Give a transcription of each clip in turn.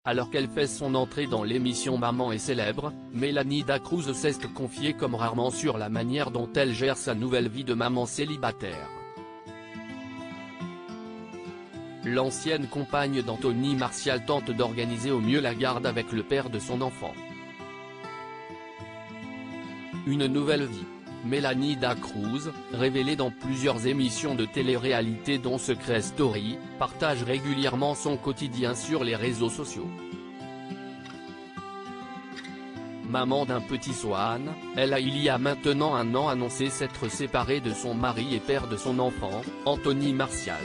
Alors qu'elle fait son entrée dans l'émission Maman est célèbre, Mélanie Dacruz s'est confiée comme rarement sur la manière dont elle gère sa nouvelle vie de maman célibataire. L'ancienne compagne d'Anthony Martial tente d'organiser au mieux la garde avec le père de son enfant. Une nouvelle vie. Mélanie Dacruz, révélée dans plusieurs émissions de télé-réalité dont Secret Story, partage régulièrement son quotidien sur les réseaux sociaux. Maman d'un petit Swan, elle a il y a maintenant un an annoncé s'être séparée de son mari et père de son enfant, Anthony Martial.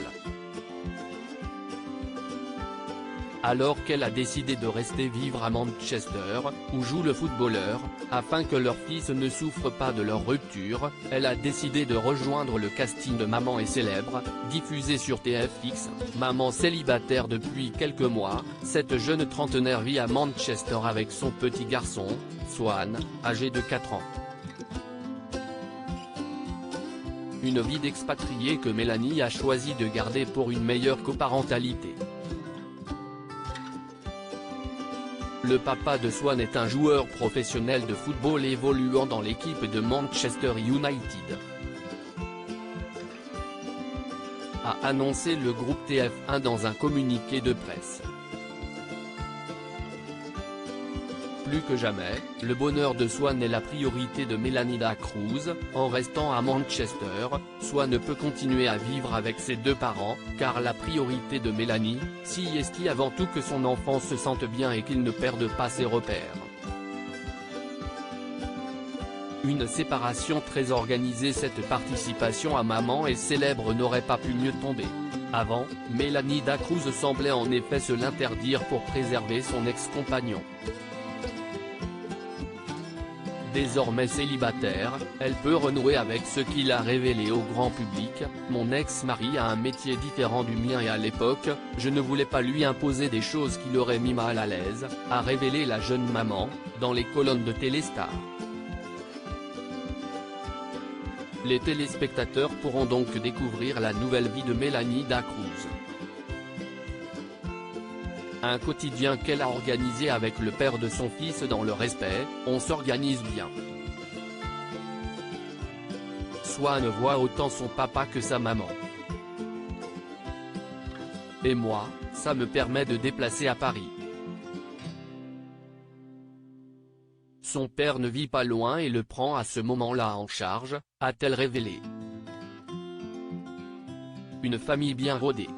Alors qu'elle a décidé de rester vivre à Manchester, où joue le footballeur, afin que leur fils ne souffre pas de leur rupture, elle a décidé de rejoindre le casting de Maman est célèbre, diffusé sur TFX. Maman célibataire depuis quelques mois, cette jeune trentenaire vit à Manchester avec son petit garçon, Swan, âgé de 4 ans. Une vie d'expatriée que Mélanie a choisi de garder pour une meilleure coparentalité. Le papa de Swan est un joueur professionnel de football évoluant dans l'équipe de Manchester United, a annoncé le groupe TF1 dans un communiqué de presse. Plus que jamais, le bonheur de Swan est la priorité de Mélanie Dacruz. En restant à Manchester, Swan ne peut continuer à vivre avec ses deux parents, car la priorité de Mélanie, c'est avant tout que son enfant se sente bien et qu'il ne perde pas ses repères. Une séparation très organisée. Cette participation à Maman est célèbre n'aurait pas pu mieux tomber. Avant, Mélanie Dacruz semblait en effet se l'interdire pour préserver son ex-compagnon. Désormais célibataire, elle peut renouer avec ce qu'il a révélé au grand public. Mon ex-mari a un métier différent du mien et à l'époque, je ne voulais pas lui imposer des choses qui l'auraient mis mal à l'aise, a révélé la jeune maman, dans les colonnes de Téléstar. Les téléspectateurs pourront donc découvrir la nouvelle vie de Mélanie Dacruz. Un quotidien qu'elle a organisé avec le père de son fils dans le respect. On s'organise bien. Swan voit autant son papa que sa maman. Et moi, ça me permet de déplacer à Paris. Son père ne vit pas loin et le prend à ce moment-là en charge, a-t-elle révélé. Une famille bien rodée.